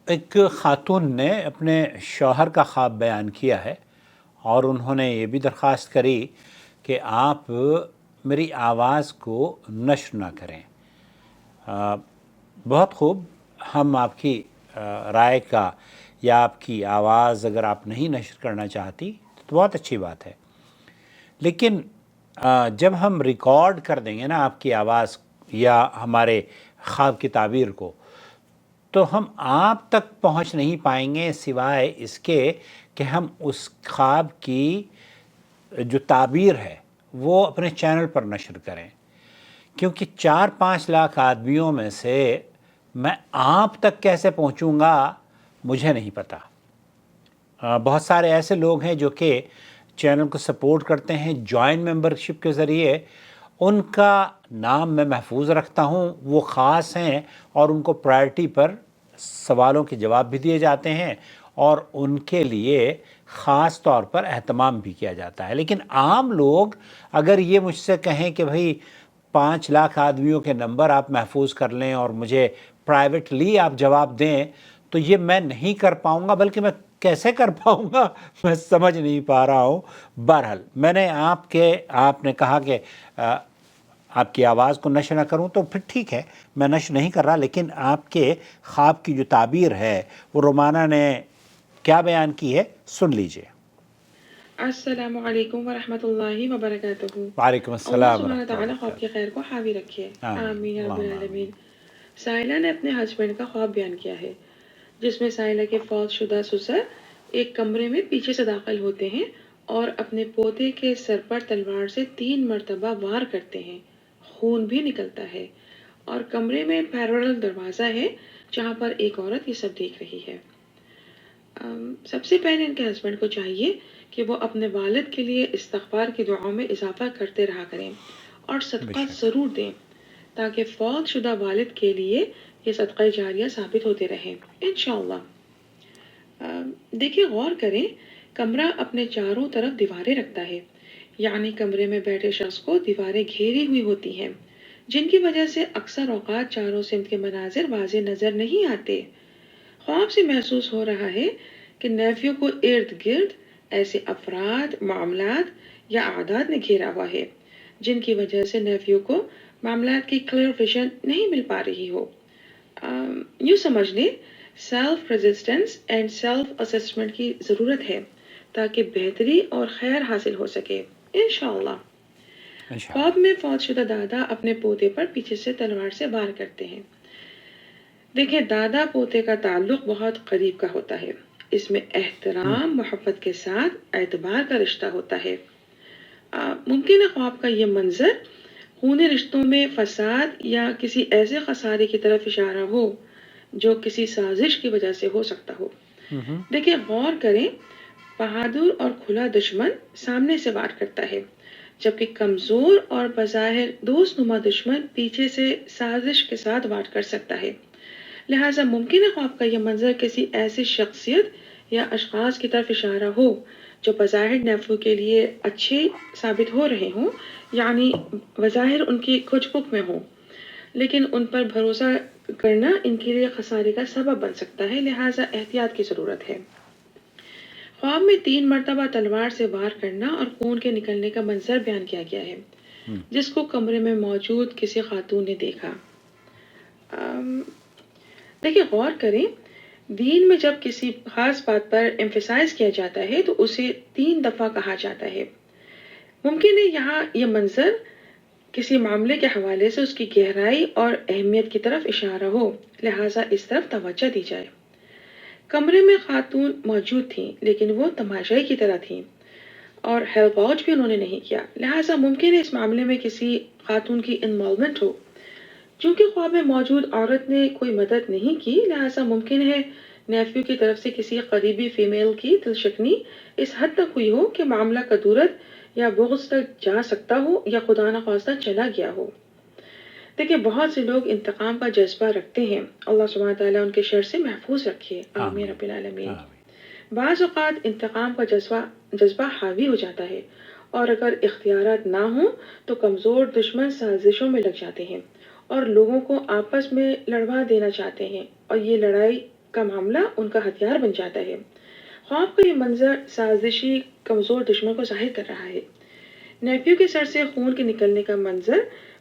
ایک خاتون نے اپنے شوہر کا خواب بیان کیا ہے اور انہوں نے یہ بھی درخواست کری کہ آپ میری آواز کو نشر نہ کریں۔ بہت خوب، ہم آپ کی رائے کا یا آپ کی آواز اگر آپ نہیں نشر کرنا چاہتی تو بہت اچھی بات ہے، لیکن جب ہم ریکارڈ کر دیں گے نا آپ کی آواز یا ہمارے خواب کی تعبیر کو، تو ہم آپ تک پہنچ نہیں پائیں گے سوائے اس کے کہ ہم اس خواب کی جو تعبیر ہے وہ اپنے چینل پر نشر کریں، کیونکہ 4-5 لاکھ آدمیوں میں سے میں آپ تک کیسے پہنچوں گا مجھے نہیں پتہ۔ بہت سارے ایسے لوگ ہیں جو کہ چینل کو سپورٹ کرتے ہیں جوائن ممبرشپ کے ذریعے، ان کا نام میں محفوظ رکھتا ہوں، وہ خاص ہیں اور ان کو پرائرٹی پر سوالوں کے جواب بھی دیے جاتے ہیں اور ان کے لیے خاص طور پر اہتمام بھی کیا جاتا ہے۔ لیکن عام لوگ اگر یہ مجھ سے کہیں کہ بھئی 5 لاکھ آدمیوں کے نمبر آپ محفوظ کر لیں اور مجھے پرائیویٹلی آپ جواب دیں، تو یہ میں نہیں کر پاؤں گا، بلکہ میں کیسے کر پاؤں گا میں سمجھ نہیں پا رہا ہوں۔ بہرحال میں نے آپ نے کہا کہ آپ کی آواز کو نشر نہ کروں، تو پھر ٹھیک ہے، میں نشر نہیں کر رہا، لیکن آپ کے خواب کی جو تعبیر ہے وہ رومانہ نے کیا بیان کی ہے سن لیجئے۔ السلام علیکم ورحمۃ اللہ وبرکاتہ۔ وعلیکم اللہ السلام سبحانہ ورحمۃ اللہ تعالیٰ خواب کے وبرکاتہ۔ خیر کو حاوی رکھے، آمین یا رب اللہم العالمین۔ آمین۔ سائلہ نے اپنے ہسبینڈ کا خواب بیان کیا ہے، جس میں سائلہ کے فوت شدہ سسر ایک کمرے میں پیچھے سے داخل ہوتے ہیں اور اپنے پوتے کے سر پر تلوار سے 3 مرتبہ وار کرتے ہیں، خون بھی نکلتا ہے، اور کمرے میں پیرالل دروازہ ہے جہاں پر ایک عورت یہ سب دیکھ رہی ہے۔ سب سے پہلے ان کے ہسبینڈ کو چاہیے کہ وہ اپنے والد کے لیے استغفار کی دعاؤں میں اضافہ کرتے رہا کریں اور بے صدقہ شک۔ ضرور دیں تاکہ فوت شدہ والد کے لیے یہ صدقہ جاریہ ثابت ہوتے رہیں انشاءاللہ۔ دیکھیں، غور کریں، کمرہ اپنے چاروں طرف دیواریں رکھتا ہے، یعنی کمرے میں بیٹھے شخص کو دیواریں گھیری ہوئی ہوتی ہیں، جن کی وجہ سے اکثر اوقات چاروں سمت کے مناظر واضح نظر نہیں آتے۔ خواب سے محسوس ہو رہا ہے کہ نیفیو کو ارد گرد ایسے افراد، معاملات یا اعداد نے گھیرا ہوا ہے جن کی وجہ سے نیفیو کو معاملات کی کلیئر ویژن نہیں مل پا رہی ہو۔ یوں سمجھ لیں، self resistance and self assessment کی ضرورت ہے تاکہ بہتری اور خیر حاصل ہو سکے انشاءاللہ۔ انشاءاللہ۔ خواب میں فوت شدہ دادا اپنے پوتے پر پیچھے سے تلوار سے وار کرتے ہیں۔ دیکھیں، دادا پوتے کا تعلق بہت قریب کا ہوتا ہے، اس میں احترام، محبت کے ساتھ اعتبار کا رشتہ ہوتا ہے۔ ممکن ہے خواب کا یہ منظر خونی رشتوں میں فساد یا کسی ایسے خسارے کی طرف اشارہ ہو جو کسی سازش کی وجہ سے ہو سکتا ہو۔ دیکھیں، غور کریں، بہادر اور کھلا دشمن سامنے سے وار کرتا ہے، جبکہ کمزور اور بظاہر دوست نما دشمن پیچھے سے سازش کے ساتھ وار کر سکتا ہے۔ لہٰذا ممکن ہے خواب کا یہ منظر کسی ایسی شخصیت یا اشخاص کی طرف اشارہ ہو جو بظاہر نیفو کے لیے اچھے ثابت ہو رہے ہوں، یعنی بظاہر ان کی کچھ حکم میں ہوں، لیکن ان پر بھروسہ کرنا ان کے لیے خسارے کا سبب بن سکتا ہے، لہٰذا احتیاط کی ضرورت ہے۔ خواب میں 3 مرتبہ تلوار سے وار کرنا اور خون کے نکلنے کا منظر بیان کیا گیا ہے، جس کو کمرے میں موجود کسی خاتون نے دیکھا۔ دیکھیں، غور کریں، دین میں جب کسی خاص بات پر ایمفیسائز کیا جاتا ہے تو اسے 3 دفعہ کہا جاتا ہے۔ ممکن ہے یہاں یہ منظر کسی معاملے کے حوالے سے اس کی گہرائی اور اہمیت کی طرف اشارہ ہو، لہٰذا اس طرف توجہ دی جائے۔ کمرے میں خاتون موجود تھیں، لیکن وہ تماشائی کی طرح تھیں اور ہیلپ آؤٹ بھی انہوں نے نہیں کیا، لہٰذا ممکن ہے اس معاملے میں کسی خاتون کی انوالومنٹ ہو۔ چونکہ خواب میں موجود عورت نے کوئی مدد نہیں کی، لہٰذا ممکن ہے نیفیو کی طرف سے کسی قریبی فیمیل کی دلشکنی اس حد تک ہوئی ہو کہ معاملہ کدورت یا بغض تک جا سکتا ہو یا خدا نخواستہ چلا گیا ہو۔ دیکھیں، بہت سے لوگ انتقام کا جذبہ رکھتے ہیں، اللہ سبحانہ تعالیٰ ان کے شر سے محفوظ رکھے، آمین رب العالمین۔ بعض اوقات انتقام کا جذبہ حاوی ہو جاتا ہے اور اگر اختیارات نہ ہوں تو کمزور دشمن سازشوں میں لگ جاتے ہیں اور لوگوں کو آپس میں لڑوا دینا چاہتے ہیں، اور یہ لڑائی کا معاملہ ان کا ہتھیار بن جاتا ہے۔ خواب کا یہ منظر سازشی کمزور دشمن کو ظاہر کر رہا ہے۔ نیفیو کے سر سے خون کے نکلنے کا منظر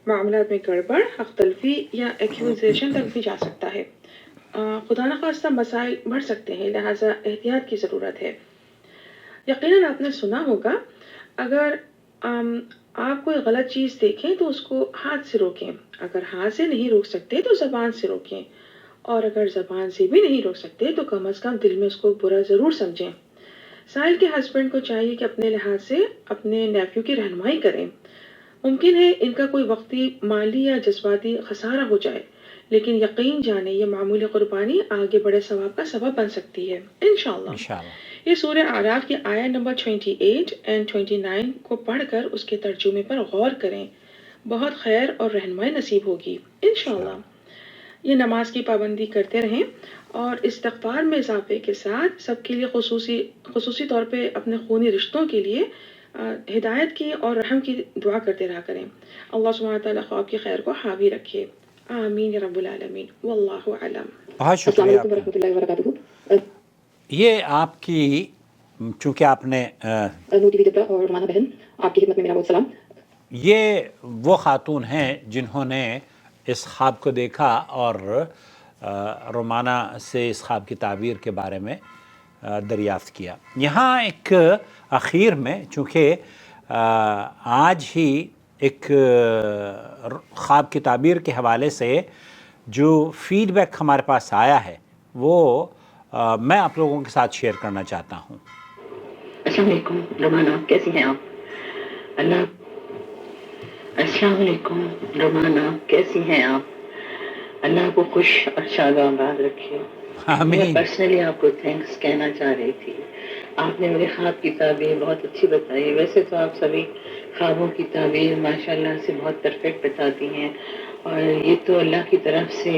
معاملات میں گڑبڑ، حق تلفی یا ایکیوزیشن تک بھی جا سکتا ہے۔ خدا نخواستہ مسائل بڑھ سکتے ہیں، لہٰذا احتیاط کی ضرورت ہے۔ یقیناً آپ نے سنا ہوگا، اگر آپ کوئی غلط چیز دیکھیں تو اس کو ہاتھ سے روکیں، اگر ہاتھ سے نہیں روک سکتے تو زبان سے روکیں، اور اگر زبان سے بھی نہیں روک سکتے تو کم از کم دل میں اس کو برا ضرور سمجھیں۔ ساحل کے ہسبینڈ کو چاہیے کہ اپنے لحاظ سے اپنے نیفیو کی رہنمائی کریں۔ ممکن ہے ان کا کوئی وقتی، مالی یا جذباتی خسارہ ہو جائے، لیکن یقین جانیں یہ معمولی قربانی آگے بڑے ثواب کا سبب بن سکتی ہے انشاءاللہ۔ یہ سورہ اعراف کی آیت نمبر 28 اور 29 کو پڑھ کر اس کے ترجمے پر غور کریں، بہت خیر اور رہنمائی نصیب ہوگی انشاءاللہ۔ یہ نماز کی پابندی کرتے رہیں اور استغفار میں اضافے کے ساتھ سب کے لیے خصوصی طور پہ اپنے خونی رشتوں کے لیے ہدایت کی اور رحم کی دعا کرتے رہا کریں۔ اللہ سبحانہ تعالیٰ خواب کی خیر کو حاوی رکھے، آمین یا رب العالمین، واللہ اعلم۔ بہت السلام شکریہ علیکم ورحمۃ اللہ وبرکاتہ۔ یہ آپ کی، چونکہ آپ نے نور ٹی وی اور رومانہ بہن، آپ کی خدمت میں میرا بہت سلام۔ یہ وہ خاتون ہیں جنہوں نے اس خواب کو دیکھا اور رومانہ سے اس خواب کی تعبیر کے بارے میں دریافت کیا۔ یہاں ایک اخیر میں، چونکہ آج ہی ایک خواب کی تعبیر کے حوالے سے جو فیڈ بیک ہمارے پاس آیا ہے وہ میں آپ لوگوں کے ساتھ شیئر کرنا چاہتا ہوں۔ السلام علیکم رومانہ، کیسی ہیں آپ؟ السلام علیکم رومانہ، کیسی ہیں آپ؟ اللہ کو خوش اور شاد و آباد رکھے۔ میں آمین۔ پرسنلی آپ کو تھینکس کہنا چاہ رہی تھی، آپ نے میرے خواب کی تعبیر بہت اچھی بتائی۔ ویسے تو آپ سبھی خوابوں کی تعبیر ماشاءاللہ سے بہت پرفیکٹ بتاتی ہیں، اور یہ تو اللہ کی طرف سے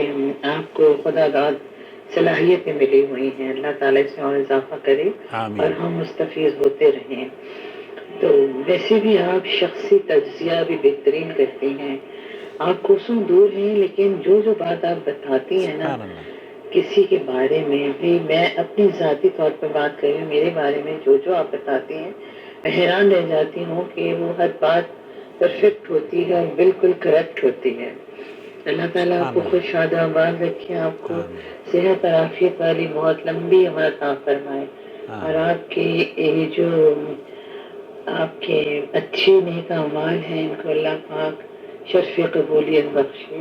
آپ کو خدا داد صلاحیتیں ملی ہوئی ہیں۔ اللہ تعالیٰ اس میں اور اضافہ کرے آمین۔ اور ہم مستفیض ہوتے رہیں۔ تو ویسے بھی آپ شخصی تجزیہ بھی بہترین کرتی ہیں، آپ کوسوں دور ہیں، لیکن جو بات آپ بتاتی ہیں نا سبحان اللہ۔ کسی کے بارے میں بھی، میں اپنی ذاتی طور پر بات کر رہی ہوں، میرے بارے میں جو آپ بتاتی ہیں میں حیران رہ جاتی ہوں کہ وہ ہر بات پرفیکٹ ہوتی ہے اور بالکل کریکٹ ہوتی ہے۔ اللہ تعالیٰ آپ کو خوش شاد و آباد رکھے، آپ کو صحت اور عافیت والی بہت لمبی عمر عطا فرمائے، اور آپ کے یہ جو آپ کے اچھے نیک اعمال ہیں ان کو اللہ پاک شرف قبولیت بخشے۔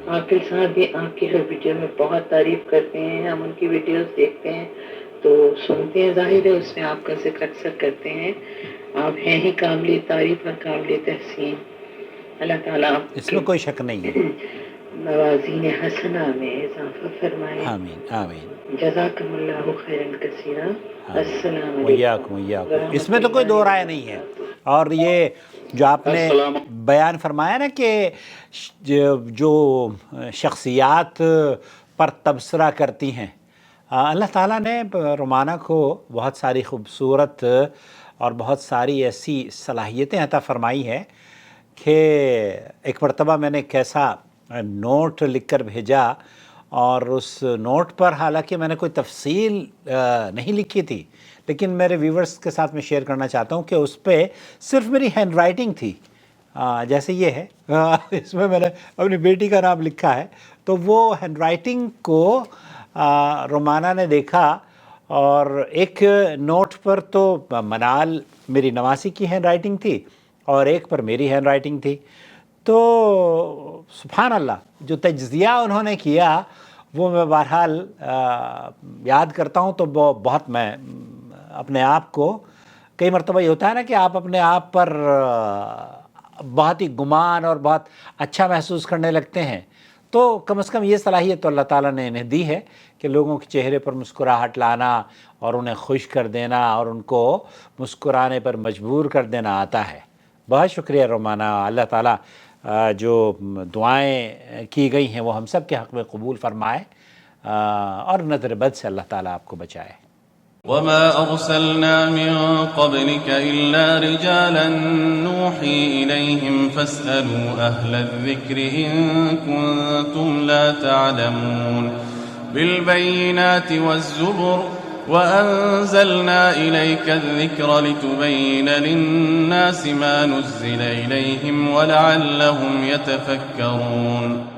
عاقل صاحب بھی آپ کی ہر ویڈیو میں بہت تعریف کرتے ہیں، ہم ان کی ویڈیوز دیکھتے ہیں تو سنتے ہیں، ظاہر ہے اس میں آپ کا ذکر اکثر کرتے ہیں۔ آپ ہیں ہی قابل تعریف اور قابل تحسین۔ اللہ تعالیٰ آپ اس میں کوئی شک نہیں ہے۔ موازین حسنہ میں اضافہ فرمائے۔ آمین آمین۔ جزاکم اللہ خیرا کثیرا۔ السلام ویاکم ویاکم۔ اس میں تو کوئی دو رائے نہیں ہے۔ اور یہ جو آپ نے بیان فرمایا نا کہ جو شخصیات پر تبصرہ کرتی ہیں، اللہ تعالیٰ نے رومانہ کو بہت ساری خوبصورت اور بہت ساری ایسی صلاحیتیں عطا فرمائی ہے کہ ایک مرتبہ میں نے ایک ایسا نوٹ لکھ کر بھیجا، اور اس نوٹ پر حالانکہ میں نے کوئی تفصیل نہیں لکھی تھی، لیکن میرے ویورز کے ساتھ میں شیئر کرنا چاہتا ہوں کہ اس پہ صرف میری ہینڈ رائٹنگ تھی، جیسے یہ ہے، اس میں نے اپنی بیٹی کا نام لکھا ہے، تو وہ ہینڈ رائٹنگ کو رومانہ نے دیکھا، اور ایک نوٹ پر تو منال میری نواسی کی ہینڈ رائٹنگ تھی اور ایک پر میری ہینڈ رائٹنگ تھی۔ تو سبحان اللہ، جو تجزیہ انہوں نے کیا وہ میں بہرحال یاد کرتا ہوں تو بہت میں اپنے آپ کو، کئی مرتبہ یہ ہوتا ہے نا کہ آپ اپنے آپ پر بہت ہی گمان اور بہت اچھا محسوس کرنے لگتے ہیں، تو کم از کم یہ صلاحیت تو اللہ تعالیٰ نے انہیں دی ہے کہ لوگوں کے چہرے پر مسکراہٹ لانا اور انہیں خوش کر دینا اور ان کو مسکرانے پر مجبور کر دینا آتا ہے۔ بہت شکریہ رومانہ، اللہ تعالیٰ جو دعائیں کی گئی ہیں وہ ہم سب کے حق میں قبول فرمائے، اور نظر بد سے اللہ تعالیٰ آپ کو بچائے۔ وما أرسلنا من قبلك إلا رجالا نوحي إليهم فاسألوا أهل الذكر إن كنتم لا تعلمون بالبينات والزبر وأنزلنا إليك الذكر لتبين للناس ما نزل إليهم ولعلهم يتفكرون